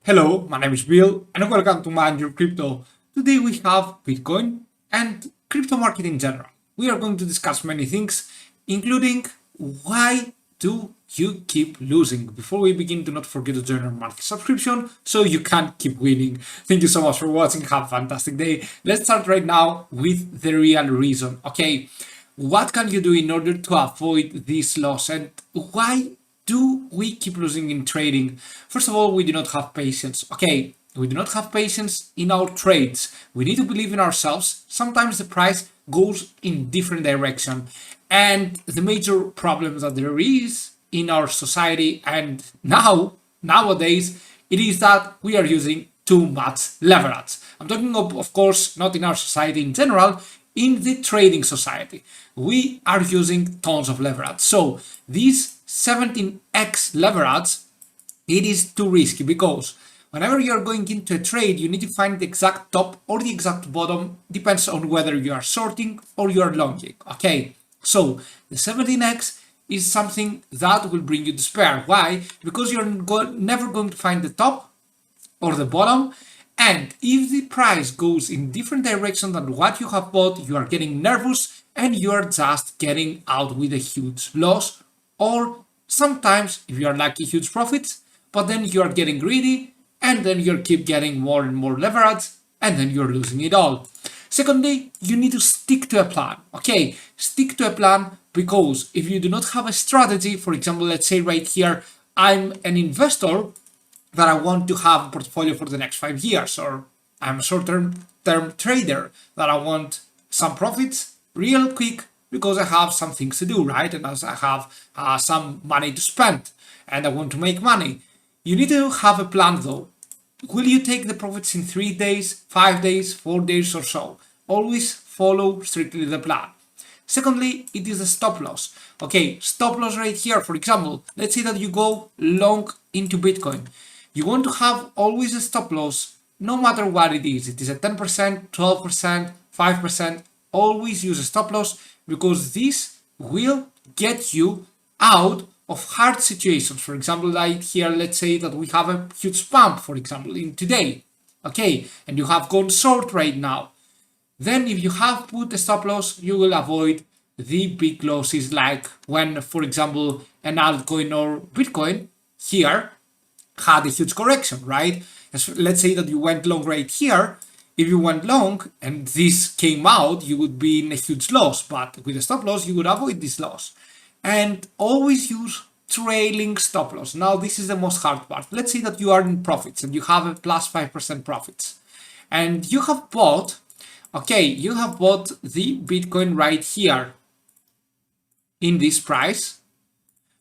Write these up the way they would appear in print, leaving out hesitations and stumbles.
Hello, my name is Bill and welcome to MindYourCrypto. Today we have Bitcoin and crypto market in general. We are going to discuss many things, including why do you keep losing. Before we begin, do not forget to join our monthly subscription so you can keep winning. Thank you so much for watching. Have a fantastic day. Let's start right now with the real reason. Okay, what can you do in order to avoid this loss and why do we keep losing in trading? First of all, we do not have patience. Okay, we do not have patience in our trades. We need to believe in ourselves. Sometimes the price goes in different direction. And the major problem that there is in our society and nowadays, it is that we are using too much leverage. I'm talking of course, not in our society in general, in the trading society. We are using tons of leverage. So this 17x leverage, it is too risky because whenever you're going into a trade, you need to find the exact top or the exact bottom, depends on whether you are shorting or you are longing. Okay, so the 17x is something that will bring you despair. Why? Because you're never going to find the top or the bottom, and if the price goes in different direction than what you have bought, you are getting nervous and you are just getting out with a huge loss, or sometimes if you are lucky, huge profits, but then you are getting greedy and then you keep getting more and more leverage and then you're losing it all. Secondly, you need to stick to a plan. Okay, stick to a plan, because if you do not have a strategy, for example, let's say right here, I'm an investor that I want to have a portfolio for the next 5 years, or I'm a short-term trader that I want some profits real quick because I have some things to do, right? And as I have some money to spend and I want to make money. You need to have a plan though. Will you take the profits in 3 days, 5 days, 4 days or so? Always follow strictly the plan. Secondly, it is a stop loss. Okay, stop loss right here. For example, let's say that you go long into Bitcoin. You want to have always a stop loss, no matter what it is. It is a 10%, 12%, 5%. Always use a stop loss because this will get you out of hard situations. For example, like here, let's say that we have a huge pump, for example, in today. Okay, and you have gone short right now. Then if you have put a stop loss, you will avoid the big losses, like when, for example, an altcoin or Bitcoin here had a huge correction, right? Let's say that you went long right here. If you went long and this came out, you would be in a huge loss, but with a stop loss, you would avoid this loss. And always use trailing stop loss. Now, this is the most hard part. Let's say that you are in profits and you have a plus 5% profits. And you have bought, okay, you have bought the Bitcoin right here in this price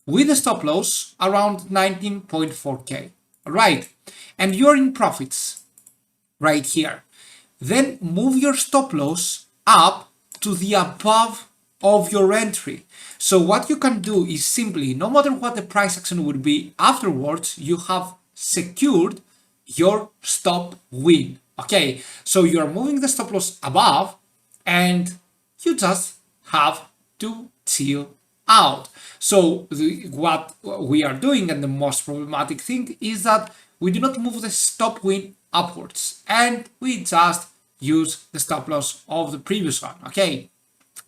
with a stop loss around 19.4k, all right? And you're in profits right here. Then move your stop loss up to the above of your entry. So what you can do is simply, no matter what the price action would be afterwards, you have secured your stop win. Okay, so you are moving the stop loss above and you just have to chill out. So what we are doing, and the most problematic thing, is that we do not move the stop win upwards and we just use the stop loss of the previous one. Okay,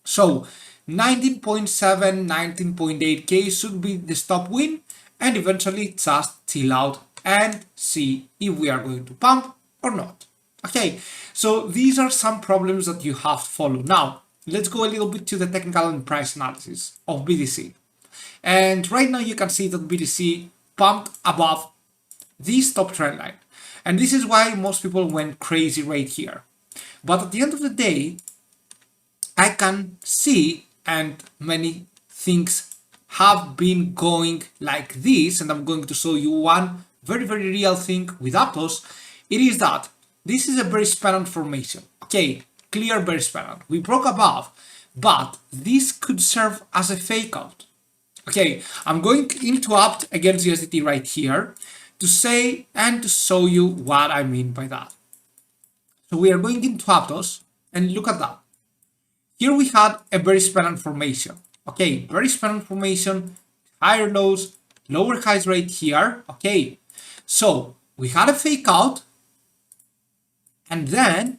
so 19.7, 19.8k should be the stop win, and eventually just chill out and see if we are going to pump or not. Okay, so these are some problems that you have to follow. Now, let's go a little bit to the technical and price analysis of BTC. And right now you can see that BTC pumped above this top trend line. And this is why most people went crazy right here. But at the end of the day, I can see, and many things have been going like this, and I'm going to show you one very, very real thing with Aptos. It is that this is a bearish pennant formation. Okay, clear bearish pennant. We broke above, but this could serve as a fake out. Okay, I'm going into apt against USDT right here to say and to show you what I mean by that. So we are going into Aptos and look at that. Here we had a bearish pennant formation. Okay, bearish pennant formation, higher lows, lower highs right here. Okay, so we had a fake out, and then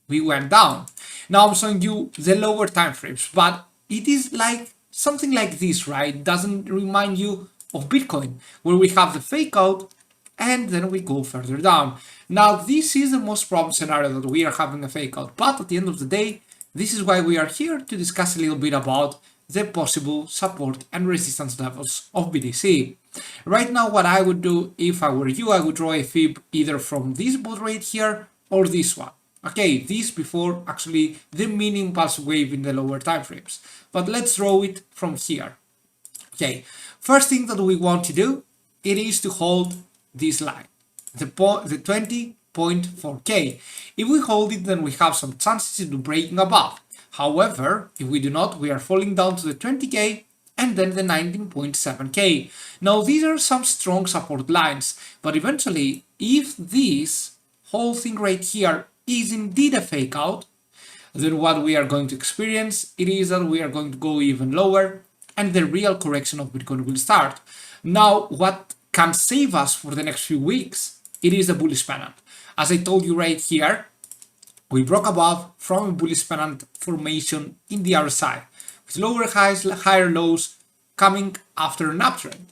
we went down. Now I'm showing you the lower time frames, but it is like something like this, right? Doesn't remind you of Bitcoin, where we have the fake out and then we go further down. Now this is the most probable scenario that we are having a fake out, but at the end of the day, this is why we are here to discuss a little bit about the possible support and resistance levels of BTC. Right now, what I would do if I were you, I would draw a fib either from this bot right here or this one. Okay, this before actually the mini impulse wave in the lower time frames. But let's draw it from here. Okay, first thing that we want to do, it is to hold this line, the 20.4k. If we hold it, then we have some chances into breaking above. However, if we do not, we are falling down to the 20k and then the 19.7k. Now these are some strong support lines, but eventually if this whole thing right here is indeed a fake out, then what we are going to experience, it is that we are going to go even lower and the real correction of Bitcoin will start. Now, what can save us for the next few weeks, it is a bullish pennant. As I told you right here, we broke above from a bullish pennant formation in the RSI, with lower highs, higher lows coming after an uptrend.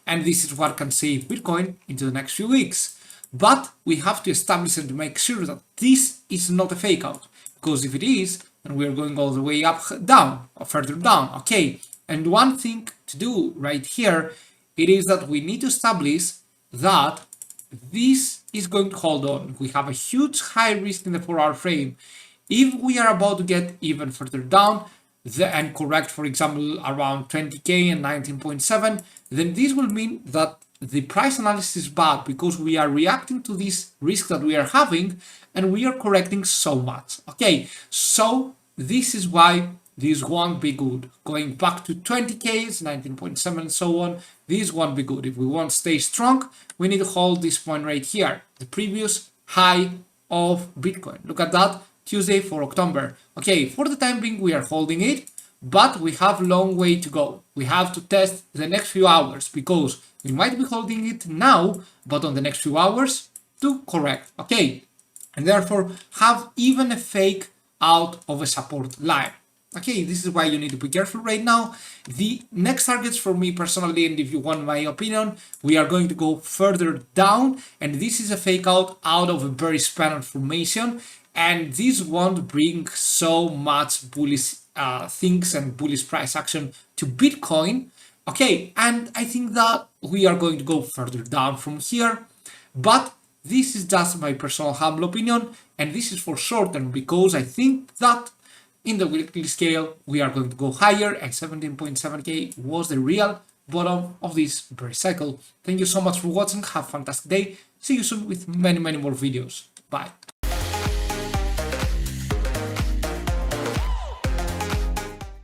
And this is what can save Bitcoin into the next few weeks. But we have to establish and to make sure that this is not a fake out, because if it is, then we are going all the way up, down, or further down. Okay, and one thing to do right here, it is that we need to establish that this is going to hold on. We have a huge high risk in the 4-hour frame. If we are about to get even further down and correct, for example, around 20k and 19.7, then this will mean that the price analysis is bad because we are reacting to this risk that we are having and we are correcting so much. Okay, so this is why this won't be good. Going back to 20k, 19.7 and so on, this won't be good. If we want to stay strong, we need to hold this point right here, the previous high of Bitcoin. Look at that, Tuesday, 4 October. Okay, for the time being, we are holding it, but we have a long way to go. We have to test the next few hours because we might be holding it now, but on the next few hours to correct. Okay, and therefore have even a fake out of a support line. Okay, this is why you need to be careful right now. The next targets for me personally, and if you want my opinion, we are going to go further down, and this is a fake out of a bearish pennant formation, and this won't bring so much bullish things and bullish price action to Bitcoin. Okay, and I think that we are going to go further down from here, but this is just my personal humble opinion, and this is for short term because I think that in the weekly scale, we are going to go higher, and 17.7k was the real bottom of this bearish cycle. Thank you so much for watching. Have a fantastic day. See you soon with many more videos. Bye.